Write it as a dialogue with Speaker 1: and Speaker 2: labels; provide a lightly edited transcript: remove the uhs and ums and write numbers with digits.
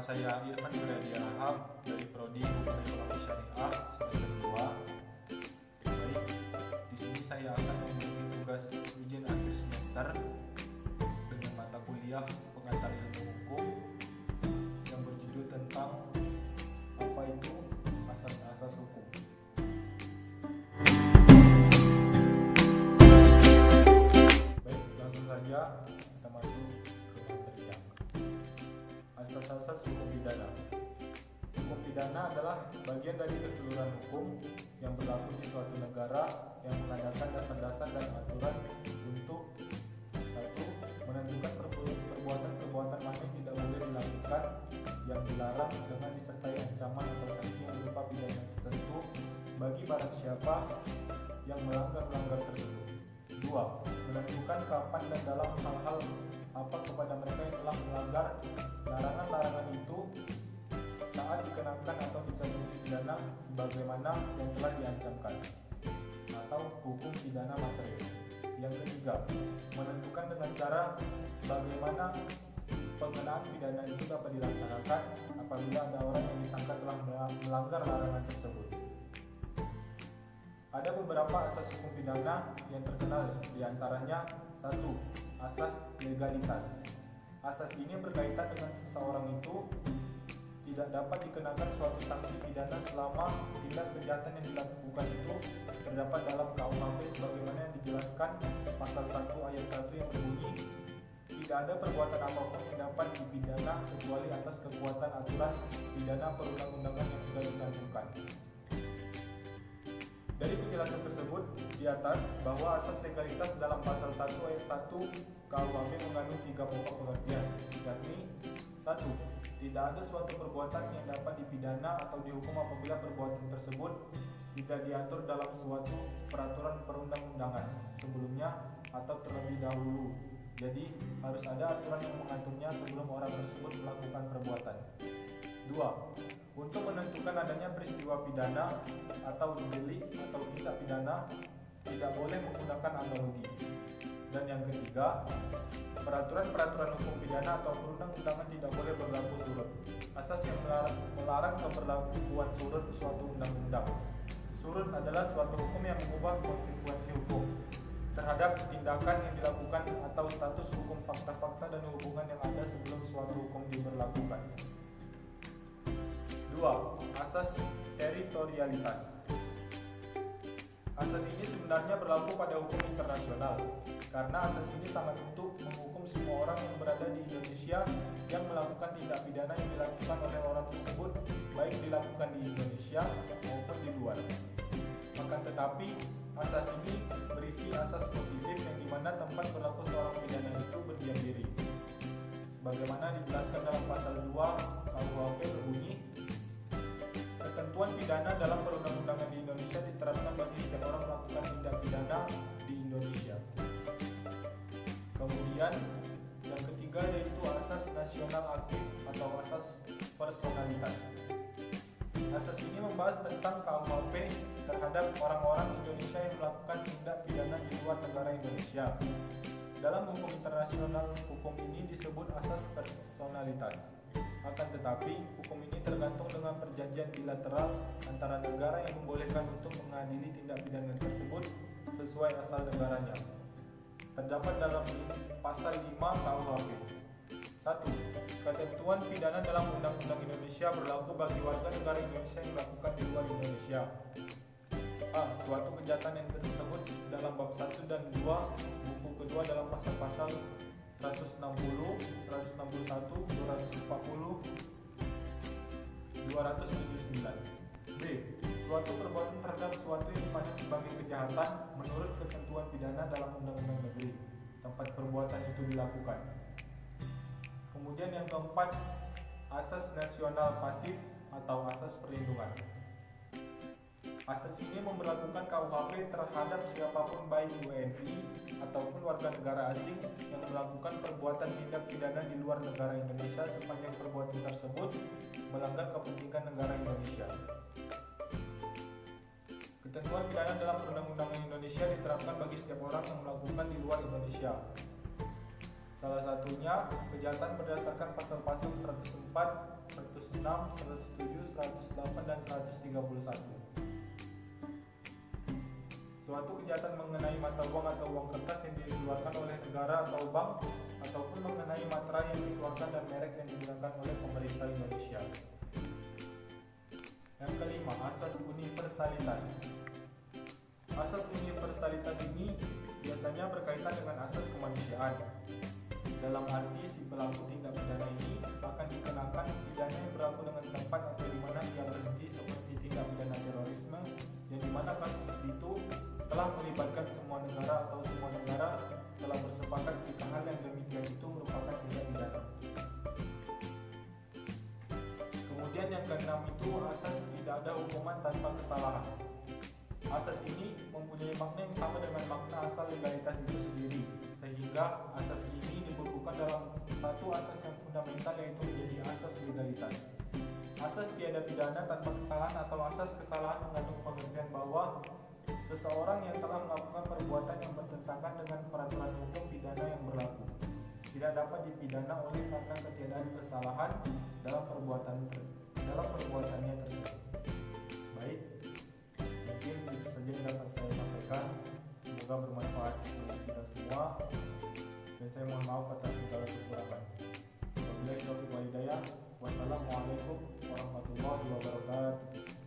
Speaker 1: Saya Irfan Suryadi Rahab dari Prodi Hukum Ekonomi Syariah semester 2. Baik, di sini saya akan membagi tugas ujian akhir semester dengan mata kuliah pengantar ilmu hukum yang berjudul tentang apa itu asas-asas hukum. Baik, langsung saja kita masuk ke materinya. Asas-asas hukum pidana. Hukum pidana adalah bagian dari keseluruhan hukum yang berlaku di suatu negara yang mengadakan dasar-dasar dan aturan untuk satu, menentukan perbuatan-perbuatan mana yang tidak boleh dilakukan yang dilarang dengan disertai ancaman atau sanksi yang berupa pidana tertentu bagi barang siapa yang melanggar tersebut. Dua, menentukan kapan dan dalam hal-hal apa kepada mereka yang telah melanggar larangan-larangan itu saat dikenakan atau dijatuhi pidana sebagaimana yang telah diancamkan atau hukum pidana material. Yang ketiga, menentukan dengan cara bagaimana pengenaan pidana itu dapat dilaksanakan apabila ada orang yang disangka telah melanggar larangan tersebut. Ada beberapa asas hukum pidana yang terkenal, diantaranya satu, asas legalitas. Asas ini berkaitan dengan seseorang itu tidak dapat dikenakan suatu sanksi pidana selama tindak kejahatan yang dilakukan itu terdapat dalam KUHP sebagaimana yang dijelaskan pasal 1 ayat 1 yang berbunyi, tidak ada perbuatan apapun yang dapat dipidana kecuali atas kekuatan aturan pidana perundang-undangan yang sudah dicantumkan. Dari penjelasan tersebut di atas bahwa asas legalitas dalam pasal 1 ayat 1 KUHP mengandung 3 pokok pengertian, yakni 1. Tidak ada suatu perbuatan yang dapat dipidana atau dihukum apabila perbuatan tersebut tidak diatur dalam suatu peraturan perundang-undangan sebelumnya atau terlebih dahulu. Jadi harus ada aturan yang mengaturnya sebelum orang tersebut melakukan perbuatan. 2. Untuk menentukan adanya peristiwa pidana atau delik atau tindak pidana tidak boleh menggunakan analogi. Dan yang ketiga, peraturan-peraturan hukum pidana atau perundang-undangan tidak boleh berlaku surut. Asas yang melarang keberlakuan surut suatu undang-undang. Surut adalah suatu hukum yang mengubah konsekuensi hukum terhadap tindakan yang dilakukan atau status hukum fakta-fakta dan hubungan yang ada sebelum suatu hukum diberlakukan. 2. Asas teritorialitas. Asas ini sebenarnya berlaku pada hukum internasional, karena asas ini sangat untuk menghukum semua orang yang berada di Indonesia yang melakukan tindak pidana yang dilakukan oleh orang tersebut, baik dilakukan di Indonesia maupun di luar. Akan tetapi, asas ini berisi asas positif yang dimana tempat berlaku seorang pidana itu berdiam diri. Sebagaimana dijelaskan dalam pasal 2 KUHP berbunyi, ketentuan pidana dalam perundang-undangan di Indonesia diterapkan bagi setiap orang melakukan tindak pidana di Indonesia. Kemudian yang ketiga yaitu asas nasional aktif atau asas personalitas. Asas ini membahas tentang KUHP terhadap orang-orang Indonesia yang melakukan tindak pidana di luar negara Indonesia. Dalam hukum internasional, hukum ini disebut asas personalitas. Akan tetapi, hukum ini tergantung dengan perjanjian bilateral antara negara yang membolehkan untuk mengadili tindak pidana tersebut sesuai asal negaranya. Terdapat dalam pasal 5 KUHP. 1. Ketentuan pidana dalam Undang-Undang Indonesia berlaku bagi warga negara Indonesia yang melakukan di luar Indonesia. A. Suatu kejahatan yang tersebut dalam bab 1 dan 2 buku kedua dalam pasal-pasal 160, 161, 240, 279. B. Suatu perbuatan terhadap suatu yang dipandang sebagai kejahatan menurut ketentuan pidana dalam undang-undang negeri tempat perbuatan itu dilakukan. Kemudian yang keempat, asas nasional pasif atau asas perlindungan. Asas ini memberlakukan KUHP terhadap siapapun baik WNI ataupun warga negara asing yang melakukan perbuatan tindak pidana di luar negara Indonesia sepanjang perbuatan tersebut melanggar kepentingan negara Indonesia. Ketentuan pidana dalam perundang-undangan Indonesia diterapkan bagi setiap orang yang melakukan di luar Indonesia. Salah satunya kejahatan berdasarkan pasal-pasal 104 106, 107, 108, dan 131. Suatu kejahatan mengenai mata uang atau uang kertas yang dikeluarkan oleh negara atau bank, ataupun mengenai materai yang dikeluarkan dan merek yang digunakan oleh pemerintah Indonesia. Yang kelima, asas universalitas. Asas universalitas ini biasanya berkaitan dengan asas kemanusiaan. Dalam arti si pelaku tindak pidana ini akan dikenakan pidana yang berlaku dengan tempat atau di mana ia berhenti, seperti tindak pidana terorisme, yang dimana kasus itu telah melibatkan semua negara atau semua negara telah bersepakat jika hal yang demikian itu merupakan tindak pidana. Kemudian yang keenam itu asas tidak ada hukuman tanpa kesalahan. Asas ini mempunyai makna yang sama dengan makna asal legalitas itu sendiri, sehingga asas ini dibukukan dalam satu asas yang fundamental, yaitu menjadi asas legalitas. Asas tiada pidana tanpa kesalahan atau asas kesalahan mengandung pengertian bahwa seseorang yang telah melakukan perbuatan yang bertentangan dengan peraturan hukum pidana yang berlaku tidak dapat dipidana oleh karena ketiadaan kesalahan dalam perbuatannya tersebut. Baik, mungkin itu saja yang dapat saya sampaikan. Semoga bermanfaat untuk kita semua, dan saya mohon maaf atas segala kekurangan. Wabillahi taufiq wal hidayah. Wassalamualaikum warahmatullahi wabarakatuh.